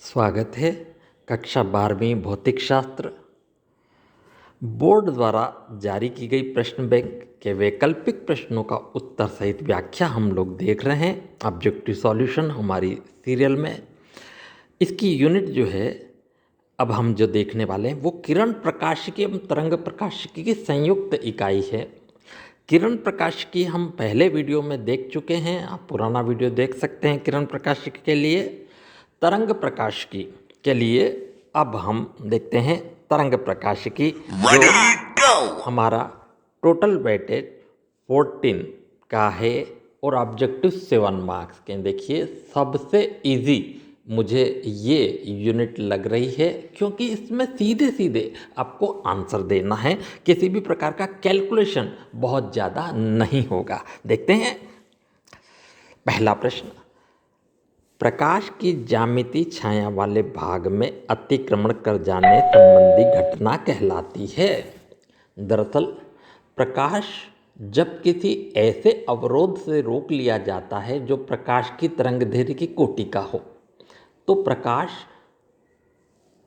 स्वागत है। कक्षा 12वीं भौतिक शास्त्र बोर्ड द्वारा जारी की गई प्रश्न बैंक के वैकल्पिक प्रश्नों का उत्तर सहित व्याख्या हम लोग देख रहे हैं। ऑब्जेक्टिव सॉल्यूशन हमारी सीरियल में इसकी यूनिट जो है अब हम जो देखने वाले हैं वो किरण प्रकाशिकी एवं तरंग प्रकाशिकी की संयुक्त इकाई है। किरण प्रकाशिकी हम पहले वीडियो में देख चुके हैं, आप पुराना वीडियो देख सकते हैं किरण प्रकाशिकी के लिए। तरंग प्रकाशिकी के लिए अब हम देखते हैं तरंग प्रकाशिकी जो हमारा टोटल वेटेज 14 का है और ऑब्जेक्टिव 7 मार्क्स के। देखिए सबसे इजी मुझे ये यूनिट लग रही है क्योंकि इसमें सीधे सीधे आपको आंसर देना है, किसी भी प्रकार का कैलकुलेशन बहुत ज़्यादा नहीं होगा। देखते हैं पहला प्रश्न, प्रकाश की ज्यामिति छाया वाले भाग में अतिक्रमण कर जाने संबंधी घटना कहलाती है। दरअसल प्रकाश जब किसी ऐसे अवरोध से रोक लिया जाता है जो प्रकाश की तरंगदैर्घ्य की कोटि का हो तो प्रकाश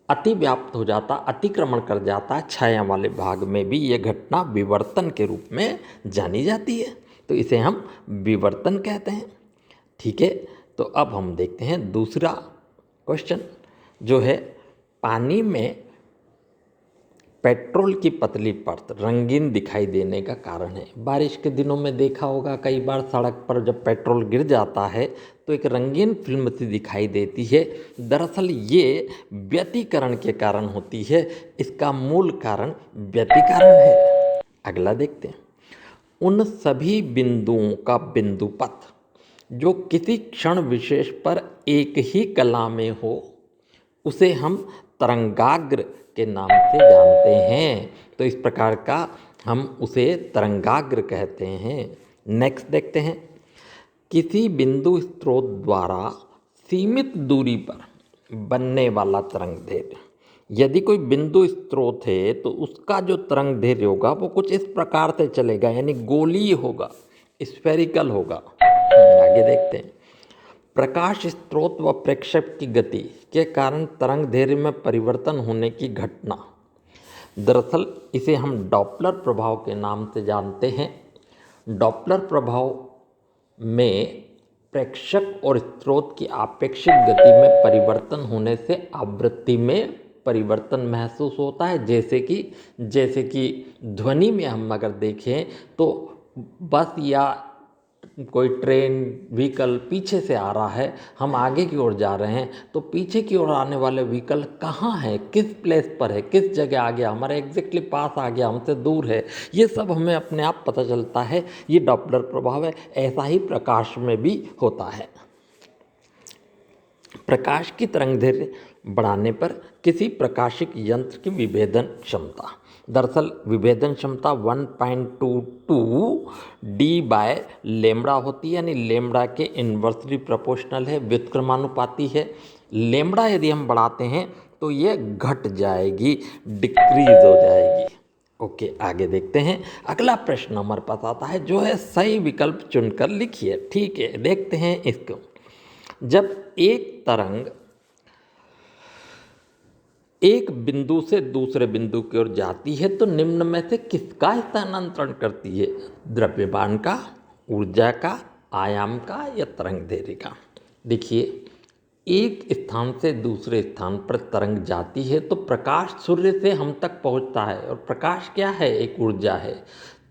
अतिव्याप्त हो जाता, अतिक्रमण कर जाता है। छाया वाले भाग में भी यह घटना विवर्तन के रूप में जानी जाती है, तो इसे हम विवर्तन कहते हैं। ठीक है, तो अब हम देखते हैं दूसरा क्वेश्चन जो है पानी में पेट्रोल की पतली परत रंगीन दिखाई देने का कारण है। बारिश के दिनों में देखा होगा कई बार सड़क पर जब पेट्रोल गिर जाता है तो एक रंगीन फिल्म सी दिखाई देती है। दरअसल ये व्यतिकरण के कारण होती है, इसका मूल कारण व्यतिकरण है। अगला देखते हैं, उन सभी बिंदुओं का बिंदुपथ जो किसी क्षण विशेष पर एक ही कला में हो उसे हम तरंगाग्र के नाम से जानते हैं। तो इस प्रकार का हम उसे तरंगाग्र कहते हैं। नेक्स्ट देखते हैं, किसी बिंदु स्रोत द्वारा सीमित दूरी पर बनने वाला तरंगदैर्घ्य। यदि कोई बिंदु स्रोत है तो उसका जो तरंगदैर्घ्य होगा वो कुछ इस प्रकार से चलेगा, यानी गोलीय होगा, स्फेरिकल होगा। आगे देखते हैं, प्रकाश स्रोत व प्रेक्षक की गति के कारण तरंगदैर्घ्य में परिवर्तन होने की घटना। दरअसल इसे हम डॉपलर प्रभाव के नाम से जानते हैं। डॉपलर प्रभाव में प्रेक्षक और स्रोत की आपेक्षिक गति में परिवर्तन होने से आवृत्ति में परिवर्तन महसूस होता है। जैसे कि ध्वनि में हम अगर देखें तो बस या कोई ट्रेन व्हीकल पीछे से आ रहा है, हम आगे की ओर जा रहे हैं तो पीछे की ओर आने वाले व्हीकल कहाँ है, किस प्लेस पर है, किस जगह आ गया, हमारे एग्जैक्टली पास आ गया, हमसे दूर है, ये सब हमें अपने आप पता चलता है। ये डॉपलर प्रभाव है। ऐसा ही प्रकाश में भी होता है। प्रकाश की तरंगदैर्घ्य बढ़ाने पर किसी प्रकाशिक यंत्र की विभेदन क्षमता। दरअसल विभेदन क्षमता 1.22 D/λ होती है, यानी लेमड़ा के इन्वर्सली प्रोपोर्शनल है, व्युत्क्रमानुपाती है। लेमड़ा यदि हम बढ़ाते हैं तो ये घट जाएगी, डिक्रीज हो जाएगी। ओके, आगे देखते हैं। अगला प्रश्न हमारे पास आता है जो है सही विकल्प चुनकर लिखिए। ठीक है, देखते हैं इसको। जब एक तरंग एक बिंदु से दूसरे बिंदु की ओर जाती है तो निम्न में से किसका स्थानांतरण करती है? द्रव्यमान का, ऊर्जा का, आयाम का या तरंगदैर्घ्य का? देखिए, एक स्थान से दूसरे स्थान पर तरंग जाती है तो प्रकाश सूर्य से हम तक पहुंचता है, और प्रकाश क्या है? एक ऊर्जा है।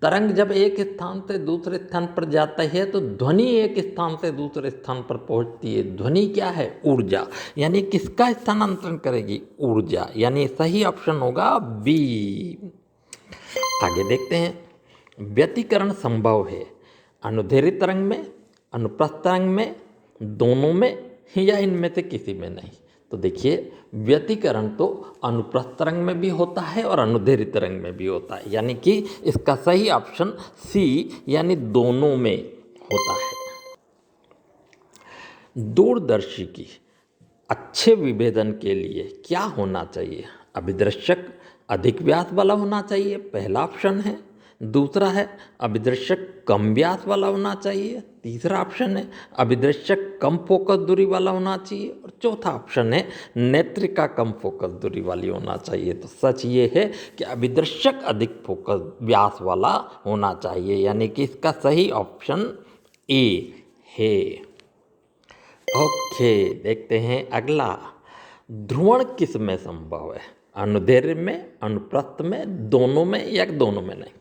तरंग जब एक स्थान से दूसरे स्थान पर जाता है तो ध्वनि एक स्थान से दूसरे स्थान पर पहुंचती है। ध्वनि क्या है? ऊर्जा। यानी किसका स्थानांतरण करेगी? ऊर्जा। यानी सही ऑप्शन होगा बी। आगे देखते हैं, व्यतिकरण संभव है अनुदैर्घ्य तरंग में, अनुप्रस्थ तरंग में, दोनों में या इनमें से किसी में नहीं। तो देखिए, व्यतिकरण तो अनुप्रस्थ तरंग में भी होता है और अनुदैर्घ्य तरंग में भी होता है, यानी कि इसका सही ऑप्शन सी, यानी दोनों में होता है। दूरदर्शी की अच्छे विभेदन के लिए क्या होना चाहिए? अभिदर्शक अधिक व्यास वाला होना चाहिए, पहला ऑप्शन है। दूसरा है अभिदृश्यक कम व्यास वाला होना चाहिए। तीसरा ऑप्शन है अभिदृश्यक कम फोकस दूरी वाला होना चाहिए। और चौथा ऑप्शन है नेत्रिका कम फोकस दूरी वाली होना चाहिए। तो सच ये है कि अभिदृश्यक अधिक फोकस व्यास वाला होना चाहिए, यानी कि इसका सही ऑप्शन ए है। ओके, देखते हैं अगला। ध्रुवण किस में संभव है? अनुदैर्घ्य में, अनुप्रस्थ में, दोनों में, या दोनों में नहीं?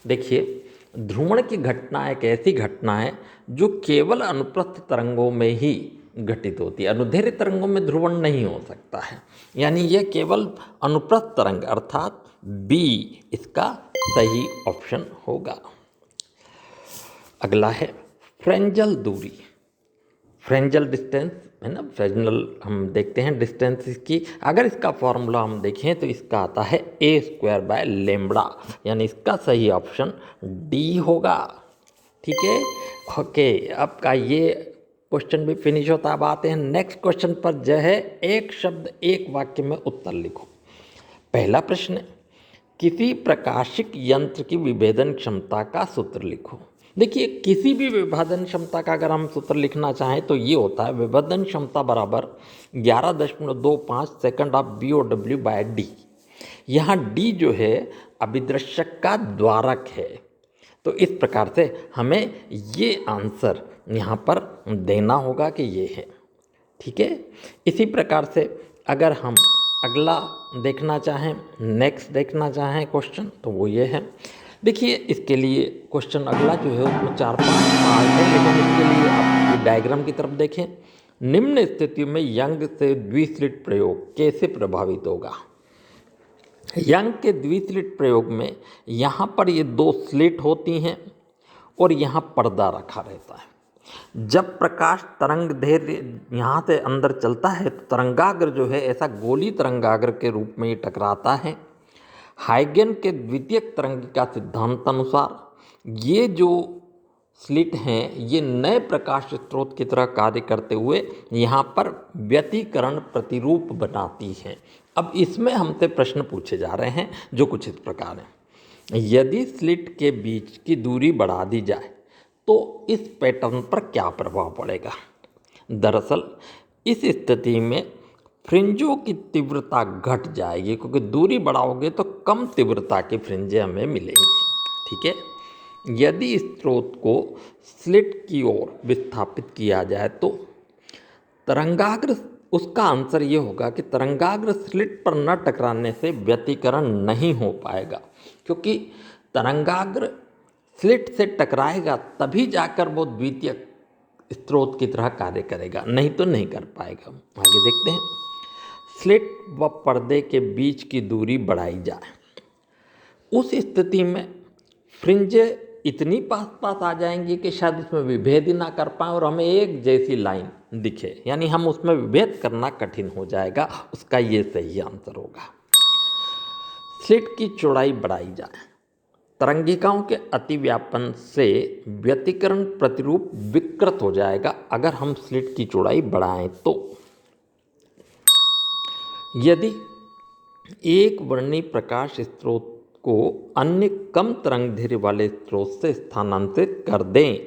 देखिए, ध्रुवण की घटना एक ऐसी घटना है जो केवल अनुप्रस्थ तरंगों में ही घटित होती है। अनुदैर्घ्य तरंगों में ध्रुवण नहीं हो सकता है, यानी यह केवल अनुप्रस्थ तरंग अर्थात बी इसका सही ऑप्शन होगा। अगला है फ्रेंजल दूरी, फ्रेंजल डिस्टेंस है ना। फ्रेंजल हम देखते हैं डिस्टेंस इसकी, अगर इसका फॉर्मूला हम देखें तो इसका आता है a²/λ, यानी इसका सही ऑप्शन डी होगा। ठीक है, ओके, अब का ये क्वेश्चन भी फिनिश होता है। अब आते हैं नेक्स्ट क्वेश्चन पर, जो है एक शब्द एक वाक्य में उत्तर लिखो। पहला प्रश्न, किसी प्रकाशिक यंत्र की विभेदन क्षमता का सूत्र लिखो। देखिए, किसी भी विभेदन क्षमता का अगर हम सूत्र लिखना चाहें तो ये होता है विभेदन क्षमता बराबर 11.25 सेकंड ऑफ BOW/D। यहाँ D जो है अभिदृश्यक का द्वारक है। तो इस प्रकार से हमें ये आंसर यहाँ पर देना होगा कि ये है। ठीक है, इसी प्रकार से अगर हम अगला देखना चाहें, नेक्स्ट देखना चाहें क्वेश्चन, तो वो ये है। देखिए, इसके लिए क्वेश्चन अगला जो है उसमें 4-5 पार्ट है, लेकिन इसके लिए आप डायग्राम की तरफ देखें। निम्न स्थिति में यंग से द्विस्लिट प्रयोग कैसे प्रभावित होगा? यंग के द्विस्लिट प्रयोग में यहाँ पर ये 2 स्लिट होती हैं और यहाँ पर्दा रखा रहता है। जब प्रकाश तरंग दैर्घ्य यहाँ से अंदर चलता है तो तरंगाग्र जो है ऐसा गोली तरंगाग्र के रूप में ये टकराता है। हाइगन के द्वितीयक तरंगिका सिद्धांत अनुसार ये जो स्लिट हैं ये नए प्रकाश स्रोत की तरह कार्य करते हुए यहाँ पर व्यतिकरण प्रतिरूप बनाती हैं। अब इसमें हमसे प्रश्न पूछे जा रहे हैं जो कुछ इस प्रकार हैं। यदि स्लिट के बीच की दूरी बढ़ा दी जाए तो इस पैटर्न पर क्या प्रभाव पड़ेगा? दरअसल इस स्थिति में फ्रिंजों की तीव्रता घट जाएगी, क्योंकि दूरी बढ़ाओगे तो कम तीव्रता की फ्रिंजें हमें मिलेंगी। ठीक है, यदि स्रोत को स्लिट की ओर विस्थापित किया जाए तो तरंगाग्र, उसका आंसर ये होगा कि तरंगाग्र स्लिट पर न टकराने से व्यतिकरण नहीं हो पाएगा, क्योंकि तरंगाग्र स्लिट से टकराएगा तभी जाकर वो द्वितीयक स्रोत की तरह कार्य करेगा, नहीं तो नहीं कर पाएगा। आगे देखते हैं। स्लिट व पर्दे के बीच की दूरी बढ़ाई जाए, उस स्थिति में फ्रिंजें इतनी पास पास आ जाएंगी कि शायद उसमें विभेद ही ना कर पाएँ और हमें एक जैसी लाइन दिखे, यानी हम उसमें विभेद करना कठिन हो जाएगा। उसका ये सही आंसर होगा। स्लिट की चौड़ाई बढ़ाई जाए, तरंगिकाओं के अतिव्यापन से व्यतिकरण प्रतिरूप विकृत हो जाएगा अगर हम स्लिट की चौड़ाई बढ़ाएं तो। यदि एक वर्णी प्रकाश स्रोत को अन्य कम तरंग दैर्घ्य वाले स्रोत से स्थानांतरित कर दें,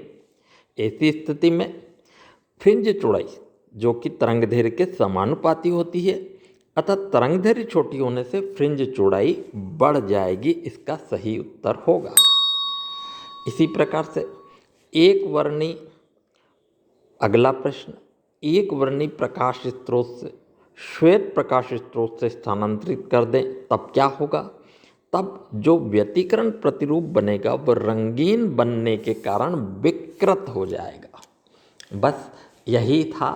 ऐसी स्थिति में फ्रिंज चौड़ाई जो कि तरंग दैर्घ्य के समानुपाती होती है, अतः तरंग दैर्घ्य छोटी होने से फ्रिंज चौड़ाई बढ़ जाएगी। इसका सही उत्तर होगा। इसी प्रकार से एक वर्णी, अगला प्रश्न, एक वर्णी प्रकाश स्रोत से श्वेत प्रकाश स्रोत से स्थानांतरित कर दें तब क्या होगा? तब जो व्यतिकरण प्रतिरूप बनेगा वह रंगीन बनने के कारण विकृत हो जाएगा। बस यही था।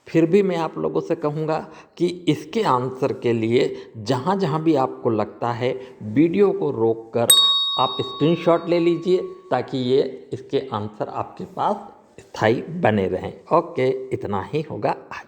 फिर भी मैं आप लोगों से कहूँगा कि इसके आंसर के लिए जहाँ जहाँ भी आपको लगता है वीडियो को रोककर आप स्क्रीनशॉट ले लीजिए, ताकि ये इसके आंसर आपके पास स्थायी बने रहें। ओके, इतना ही होगा आज।